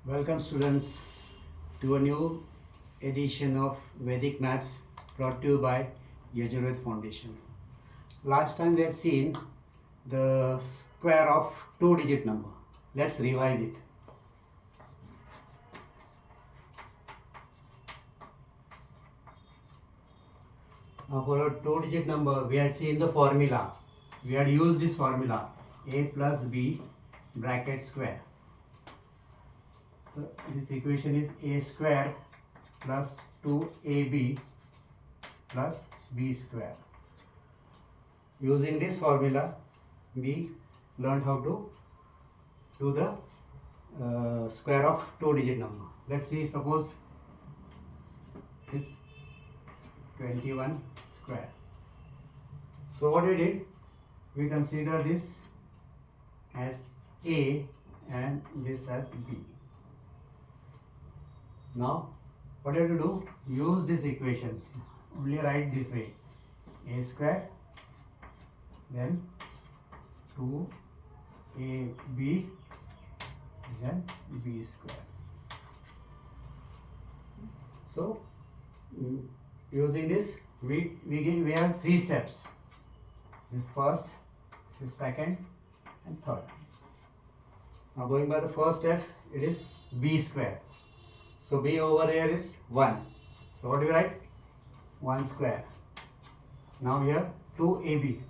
Welcome students to a new edition of Vedic Maths brought to you by Yajurved Foundation. Last time we had seen the square of two-digit number. Let's revise it. Now for a two-digit number, we had seen the formula. We had used this formula a plus b bracket square. So this equation is a square plus 2ab plus b square. Using this formula, we learned how to do the square of two-digit number. Let's see, suppose this 21 square. So what we did, we consider this as a and this as b. Now what you have to do, use this equation, only write this way, a square then 2ab then b square. So using this we have three steps. This first, this is second and third. Now going by the first step, it is b square. So b over here is 1. So what do you write? 1 square. Now here 2ab.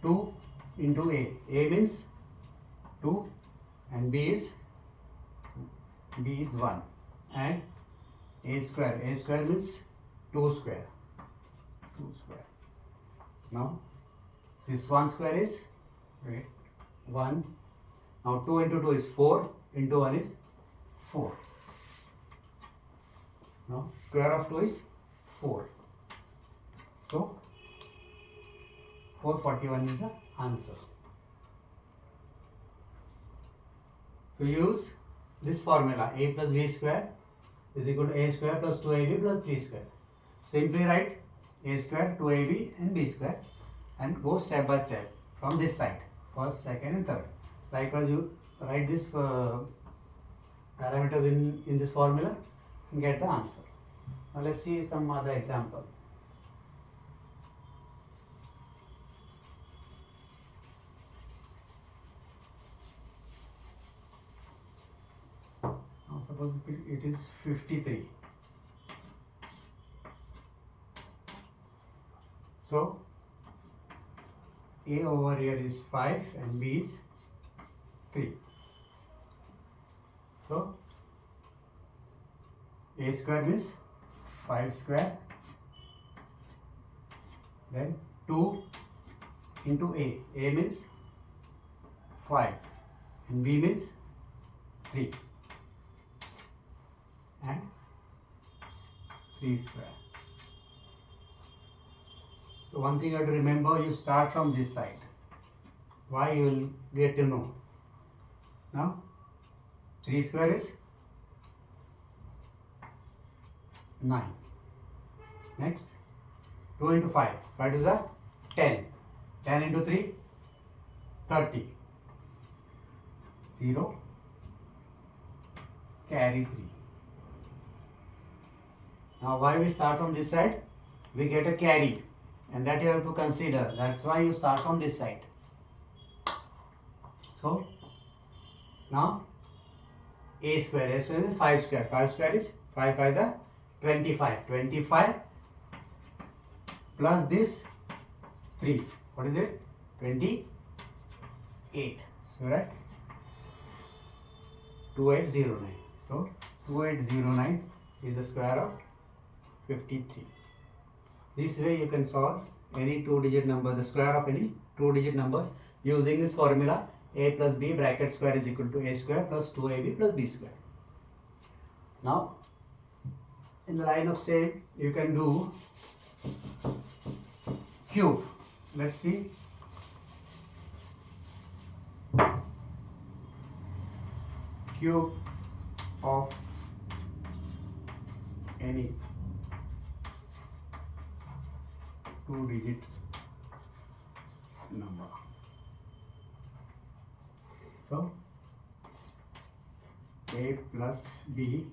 2 into a. A means 2 and b is 1. And a square. A square means 2 square. 2 square. Now this 1 square is 1. Now 2 into 2 is 4. Into 1 is 4. Now square of 2 is 4. So 441 is the answer. So use this formula, a plus b square is equal to a square plus 2ab plus b square. Simply write a square, 2ab and b square and go step by step from this side, first, second and third. Likewise you write this parameters in this formula and get the answer. Now let's see some other example. Now suppose it is 53. So a over here is 5 and b is 3. So a square means 5 square, then 2 into a. A means 5 and b means 3 and 3 square. So one thing you have to remember, you start from this side. Why, you will get to know. Now 3 square is 9. Next 2 into 5. 5 is a 10. 10 into 3, 30. 0. Carry 3. Now why we start from this side? We get a carry and that you have to consider. That's why you start from this side. So now a square. A square is 5 square. 5 square is 5 5 is a 25. 25 plus this 3. What is it? 28. So right? 2809. So 2809 is the square of 53. This way you can solve any two-digit number, the square of any two-digit number using this formula a plus b bracket square is equal to a square plus 2ab plus b square. Now in the line of same you can do cube. Let's see. Cube of any two-digit number. So A plus B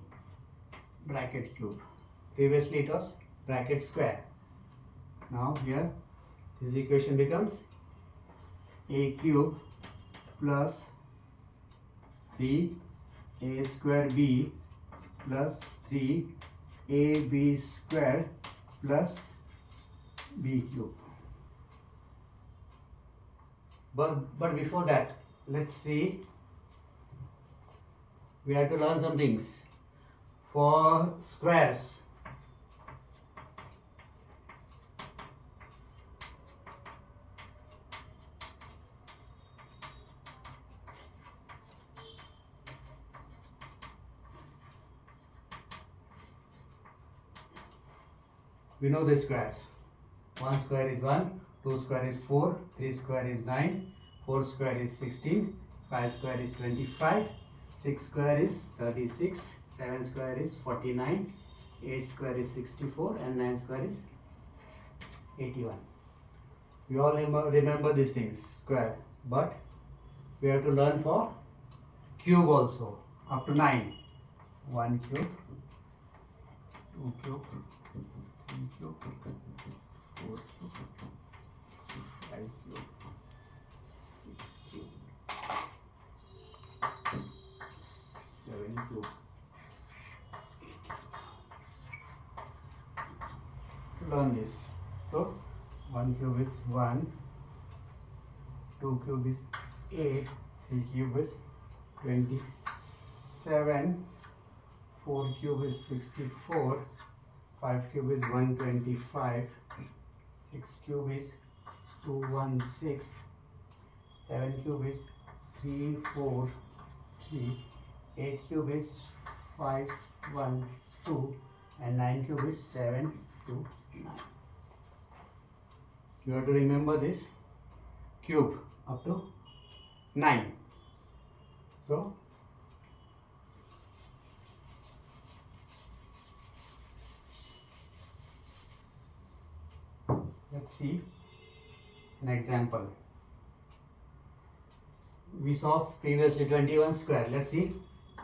bracket cube. Previously it was bracket square. Now here this equation becomes A cube plus 3A square B plus 3AB square plus B cube. But before that, let's see, we have to learn some things. For squares, we know the squares. 1 square is 1, 2 square is 4, 3 square is 9, 4 square is 16, 5 square is 25, 6 square is 36, 7 square is 49, 8 square is 64 and 9 square is 81. We all remember these things, square, but we have to learn for cube also, up to 9. 1 cube, 2 cube, 3 cube, 4 cube, 5 cube, 6 cube, 7 cube, 8 cube. Learn this. So 1 cube is 1, 2 cube is 8, 3 cube is 27, 4 cube is 64, 5 cube is 125, 6 cube is 216, 7 cube is 343, 8 cube is 512 and 9 cube is 729. You have to remember this cube up to 9. So let's see an example. We saw previously 21 square. Let's see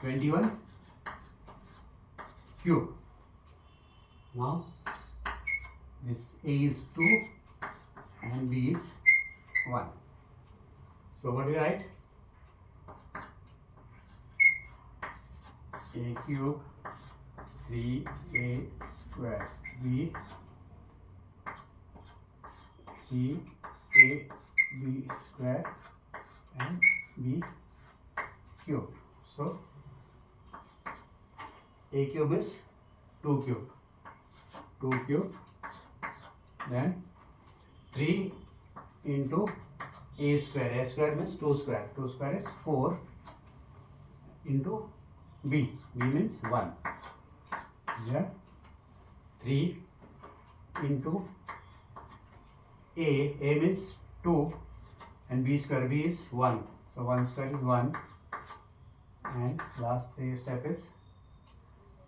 21 cube. Now this A is 2 and B is 1. So what do you write? A cube 3A square B 3AB square and B cube. So A cube is 2 cube, 2 cube, then 3 into A square. A square means 2 square. 2 square is 4 into B. B means 1. Here 3 into A means 2 and B square. B is 1. So 1 square is 1 and last step is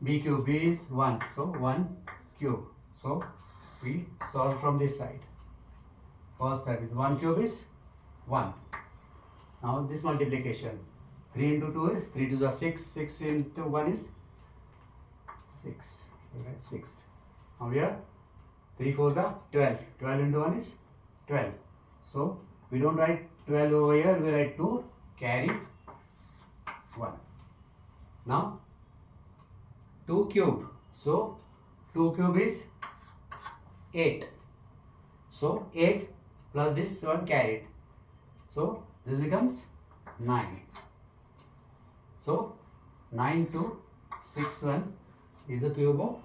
B cube. B is 1. So 1 cube. So we solve from this side. First step is 1 cube is 1. Now this multiplication. 3 into 2 is 3 2 is 6. 6 into 1 is 6. Okay, 6. Now here 3 4s are 12. 12 into 1 is 12. So we don't write 12 over here. We write 2 carry 1. Now 2 cube. So 2 cube is 8. So 8 plus this 1 carried. So this becomes 9. So 9 2 6 1 is the cube of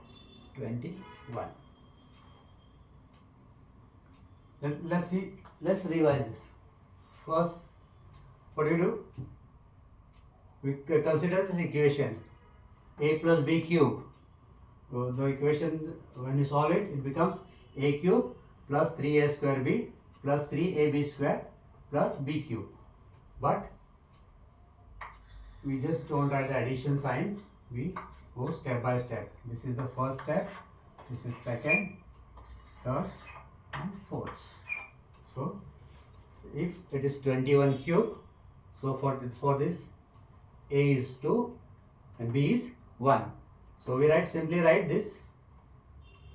21. Let's see. Let's revise this. First, what do? We consider this equation A plus B cube. So the equation, when you solve it, it becomes A cube plus 3A square B plus 3AB square plus B cube. But we just don't write the addition sign. We go step by step. This is the first step. This is second, third and fourth. So if it is 21 cube, so for this A is 2, and b is 1. So we simply write this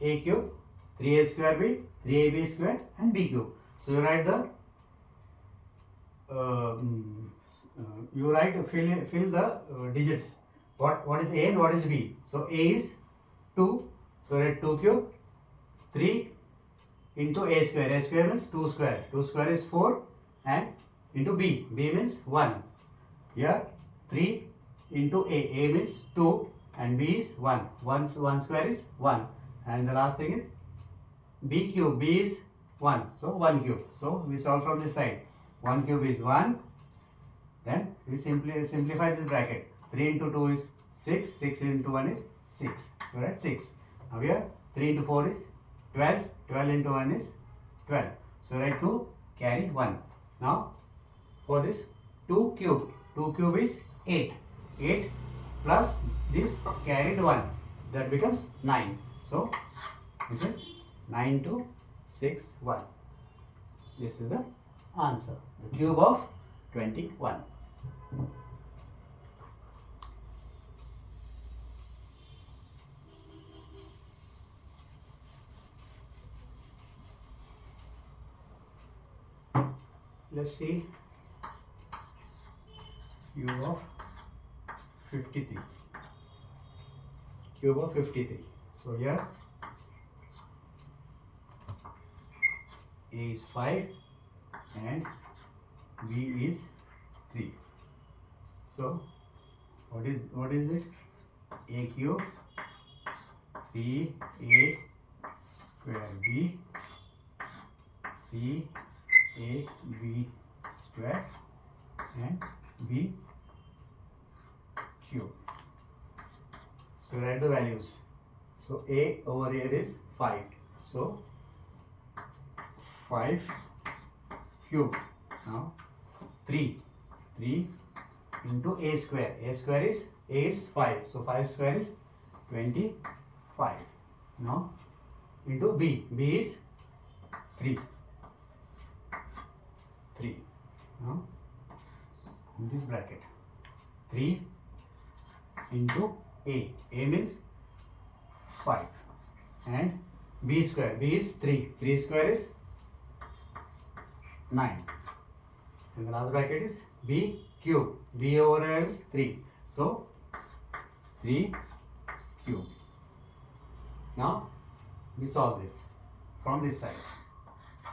a cube, 3a square b, 3ab square and b cube. So you write the fill the digits. What is a and what is b? So a is 2. So write 2 cube, 3 into a square. A square means 2 square. 2 square is 4 and into b. B means 1. Here 3 into a. A means 2 and b is 1. 1 square is 1. And the last thing is b cube. B is 1. So 1 cube. So we solve from this side. 1 cube is 1. Then we simplify this bracket. 3 into 2 is 6. 6 into 1 is 6. So that's 6. Now here 3 into 4 is 12. 12 into 1 is 12. So write 2, carry 1. Now for this 2 cube. 2 cube is 8. 8 plus this carried 1. That becomes 9. So this is 9 to 6, 1. This is the answer. The cube of 21. Let's see cube of 53. Cube of 53. So here a is 5 and b is 3. So what is it? A cube 3a square b 3ab square and b cube. So write the values. So a over here is 5. So 5 cube. Now 3 into a square. A square is a is 5. So 5 square is 25. Now into b. B is 3. Now in this bracket 3 into a. A means 5 and b square. B is 3. 3 square is 9. And the last bracket is b cube. B over here is 3. So 3 cube. Now we solve this from this side.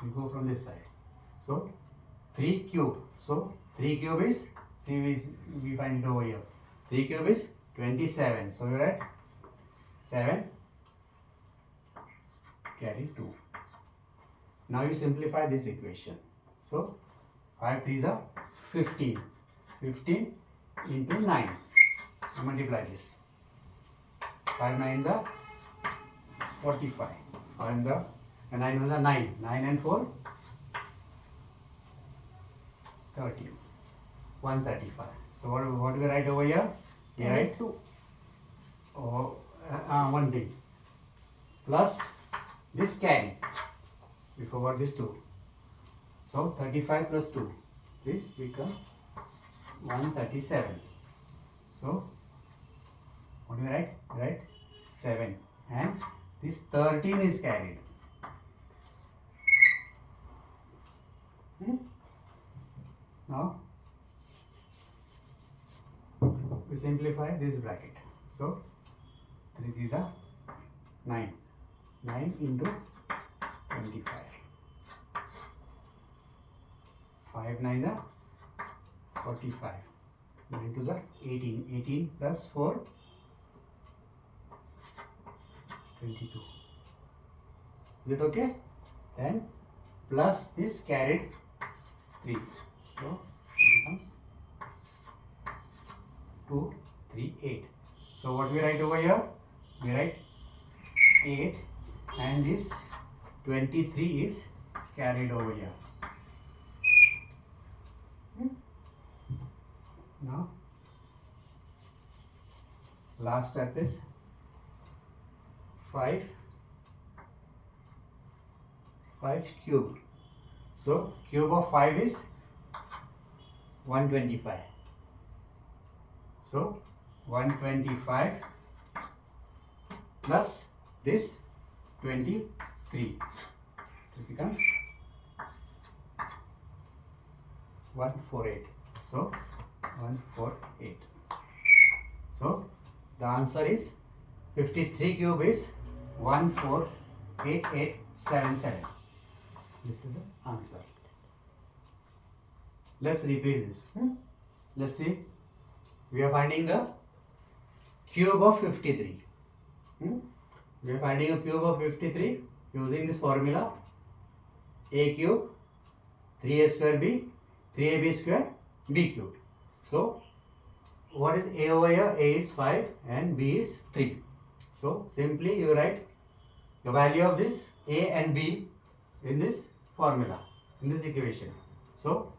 We go from this side. So 3 cube. So 3 cube is, see we find it over here. 3 cube is 27. So you write 7, carry 2. Now you simplify this equation. So 5 3s are 15. 15 into 9. I multiply this. 5 9s are 45. And 9 1s are 9. 9 and 4 30. 135. So what do we write over here? We write 2. One thing. Plus this carry. We forgot this 2. So 35 plus 2. This becomes 137. So what do we write? We write 7. And this 13 is carried. Now we simplify this bracket. So 3 these are 9. 9 into 25. 5 9 are 45. 9 2s are 18. 18 plus 4 22. Is it okay? Then plus this carried 3. So it becomes 2 3 8. So what we write over here? We write 8 and this 23 is carried over here. Now last step is 5 cube. So cube of 5 is 125. So 125 plus this 23. It becomes 148. So 148. So the answer is 53 cube is 148877. This is the answer. Let's repeat this. Let's see. We are finding the cube of 53. We are finding a cube of 53 using this formula: a cube 3a square b 3ab square b cube. So what is a over here? A is 5 and b is 3. So simply you write the value of this a and b in this formula, in this equation. So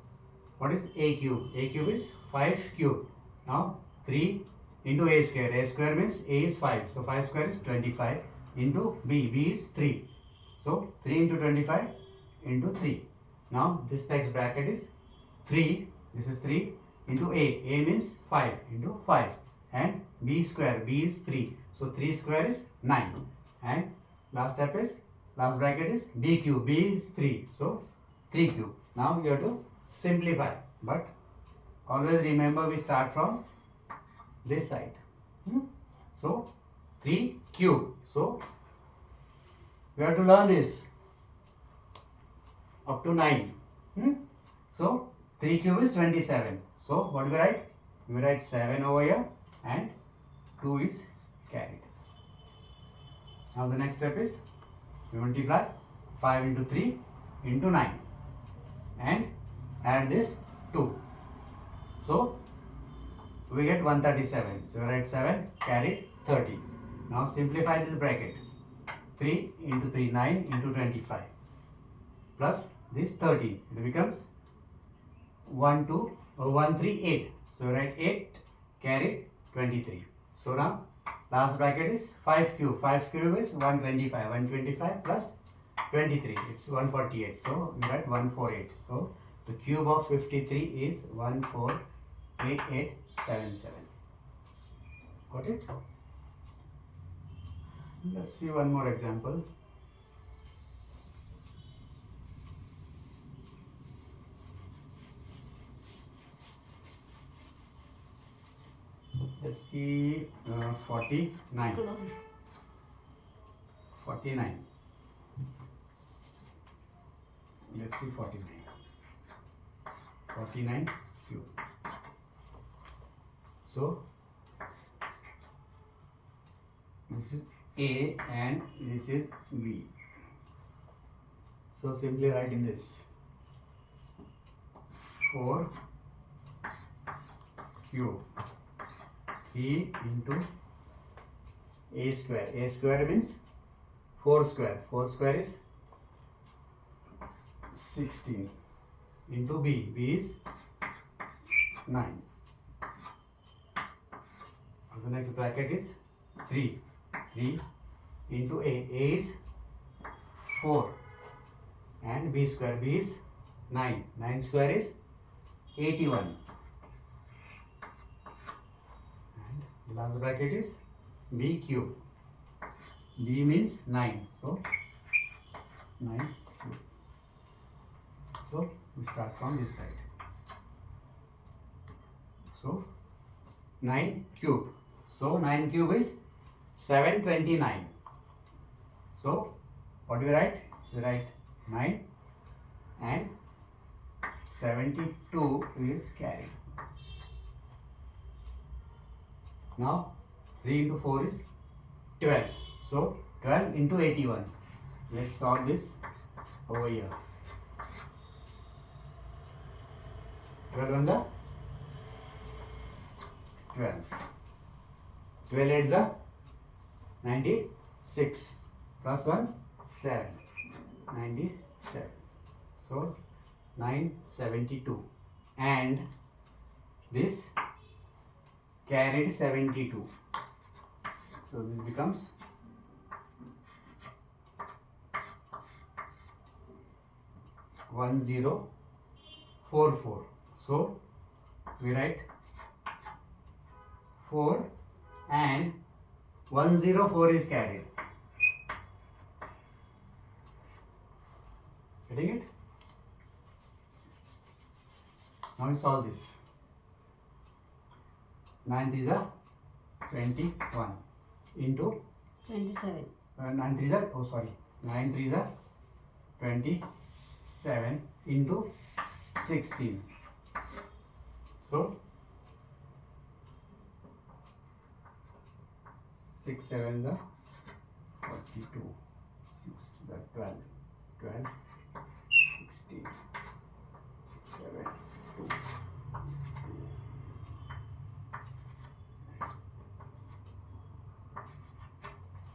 what is a cube? A cube is 5 cube. Now 3 into a square. A square means a is 5. So 5 square is 25 into b. B is 3. So 3 into 25 into 3. Now this next bracket is 3. This is 3 into a. A means 5 into 5. And b square. B is 3. So 3 square is 9. And last step is, last bracket is b cube. B is 3. So 3 cube. Now you have to simplify. But always remember we start from this side. So 3 cube. So we have to learn this up to 9. So 3 cube is 27. So what do we write? We write 7 over here and 2 is carried. Now the next step is we multiply 5 into 3 into 9 and add this 2. So we get 137. So we write 7 carried 30. Now simplify this bracket. 3 into 3, 9 into 25 plus this 30. It becomes 138. So write 8 carried 23. So now last bracket is 5 cube. 5 cube is 125. 125 plus 23. It's 148. So we write 148. So the cube of 53 is 148877. Got it? Let's see one more example. Let's see 49. 49. Let's see 49. 49 cube. So this is A and this is B. So simply write in this 4 cube 3 into A square. A square means 4 square. 4 square is 16 into B. B is 9. The next bracket is 3. 3 into A. A is 4 and B square. B is 9. 9 square is 81. And last bracket is B cube. B means 9. So 9 cube. So we start from this side. So 9 cube. So 9 cube is 729. So what do we write? We write 9 and 72 is carried. Now 3 into 4 is 12. So 12 into 81. Let's solve this over here. 12 ones are 12. 12 8s are 96 plus 1 7. 97. So 972 and this carried 72. So this becomes 1044. So we write 4 and 104 is carried. Getting it? Now we solve this. 9 3s are 21 into 27. 9 3s are, oh sorry, 9 3s are 27 into 16. So 6 7 the 42, 6 to the 12, 12, 16, 7, 2.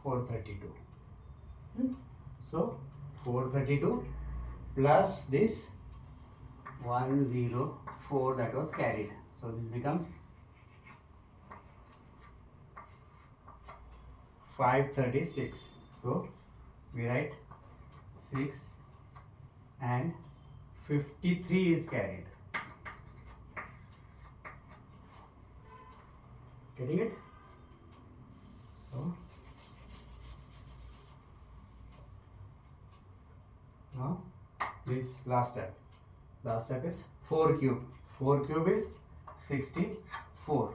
432. So 432 plus this 104 that was carried. So this becomes 536. So we write 6 and 53 is carried. Getting it? So now this last step. Last step is 4 cube. 4 cube is 64.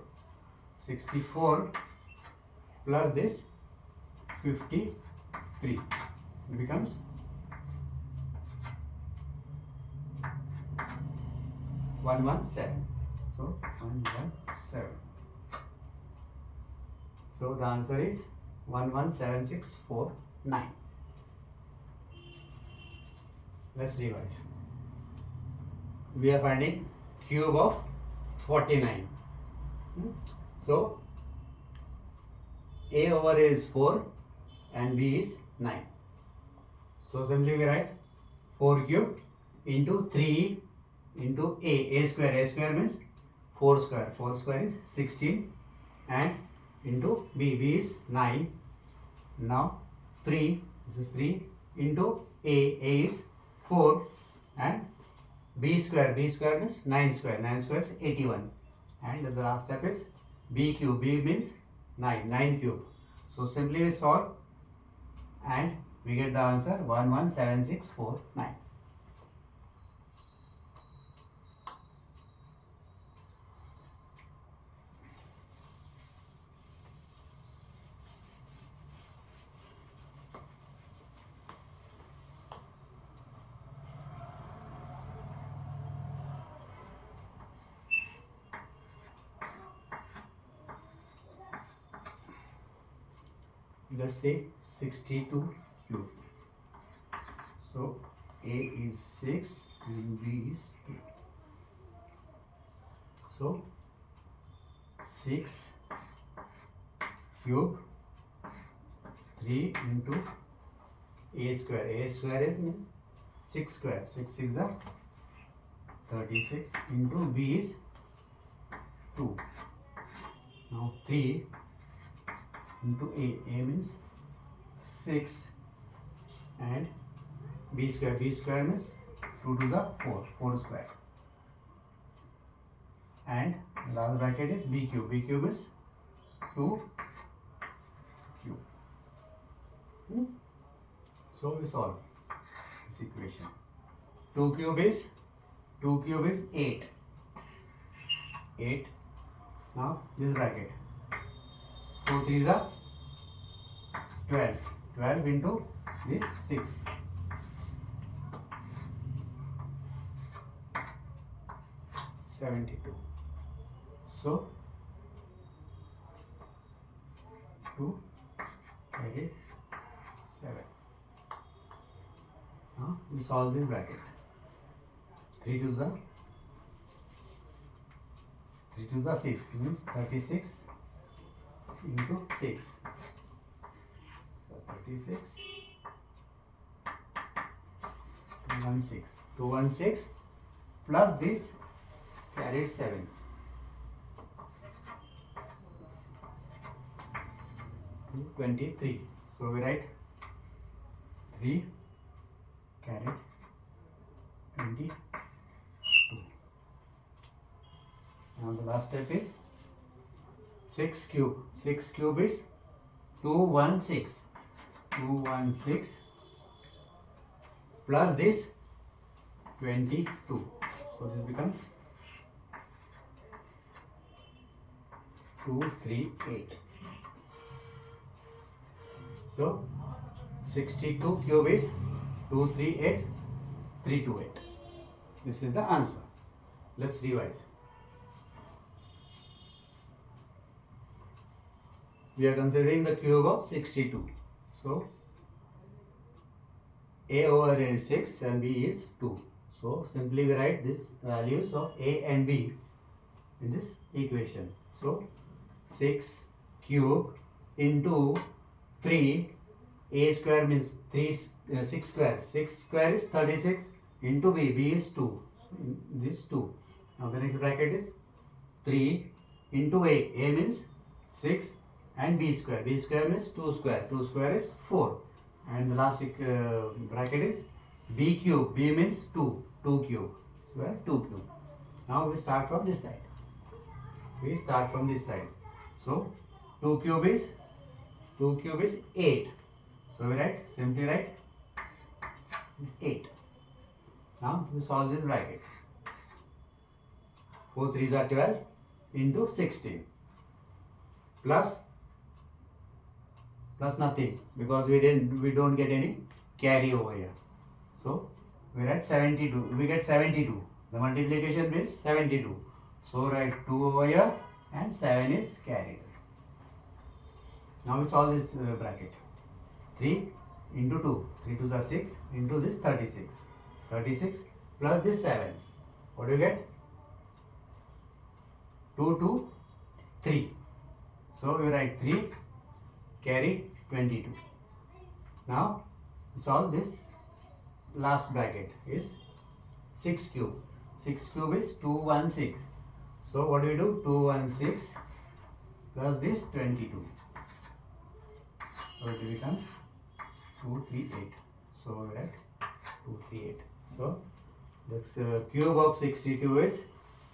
64 plus this 53. It becomes 117. So 117. So the answer is 117649. Let's revise. We are finding cube of 49. So A over A is 4 and B is 9. So simply we write 4 cube into 3 into A square. A square means 4 square. 4 square is 16 and into B is 9. Now 3, this is 3 into A is 4 and B square means 9 square. 9 square is 81. And the last step is B cube. B means 9 cube. So simply we solve and we get the answer 117649. Let's say 62 cube. So A is 6 and B is 2. So 6 cube 3 into A square. A square is 6 square. 6 6 are 36 into B is 2. Now 3 into A. A means 6 and B square. B square means 2 to the 4. 4 square. And last bracket is B cube. B cube is 2 cube. So we solve this equation. 2 cube is 8. 8. Now this bracket. 4 3s are 12. 12 into this 6. 72. So 2 carry 7. Now we solve this bracket. 3 2s are 6 means 36 into 6. So 36 216. 216 plus this carried 7. 23. So we write 3 carried 22. Now the last step is 6 cube. 6 cube is 216. 216 plus this 22. So this becomes 238. So 62 cube is 238, 328. This is the answer. Let's revise. We are considering the cube of 62. So A over A is 6 and B is 2. So simply we write these values of A and B in this equation. So 6 cube into 3, A square means 6 square. 6 square is 36 into B. B is 2. So this 2. Now the next bracket is 3 into A. A means 6 and B square. B square means 2 square. 2 square is 4. And the last bracket is B cube. B means 2. 2 cube. So 2 cube. Now we start from this side. We start from this side. So 2 cube is 8. So we write, simply write is 8. Now we solve this bracket. 4 3s are 12 into 16 plus nothing because we don't get any carry over here. So we write 72. We get 72. The multiplication is 72. So write 2 over here and 7 is carried. Now we solve this bracket. 3 into 2. 3 2s are 6 into this 36. 36 plus this 7. What do you get? 2 2 3. So we write 3 carry 22. Now solve this last bracket is 6 cube. 6 cube is 216. So what do we do? 216 plus this 22. So it becomes 238. So we write 238. So the cube of 62 is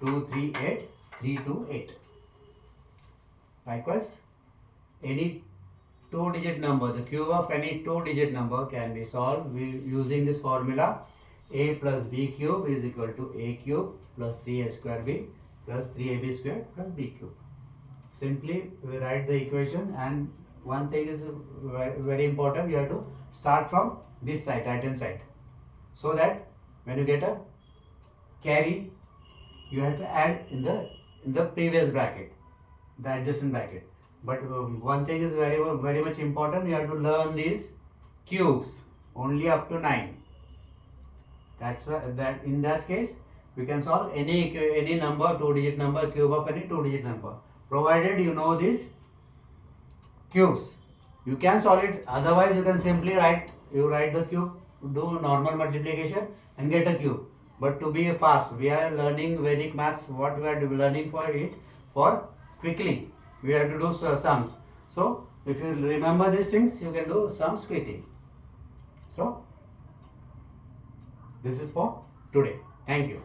238, 328. Likewise, any 2-digit number, the cube of any 2-digit number can be solved using this formula. A plus B cube is equal to A cube plus 3A square B plus 3AB square plus B cube. Simply we write the equation, and one thing is very important, you have to start from this side, right hand side, so that when you get a carry you have to add in the previous bracket, the adjacent bracket. But one thing is very much important, you have to learn these cubes only up to 9. That's why in that case we can solve any number, 2-digit number, cube of any 2-digit number, provided you know these cubes. You can solve it, otherwise you can simply write the cube, do normal multiplication and get a cube. But to be fast, we are learning Vedic maths. What we are learning for it, for quickly we have to do sums. So if you remember these things, you can do sums quickly. So this is for today. Thank you.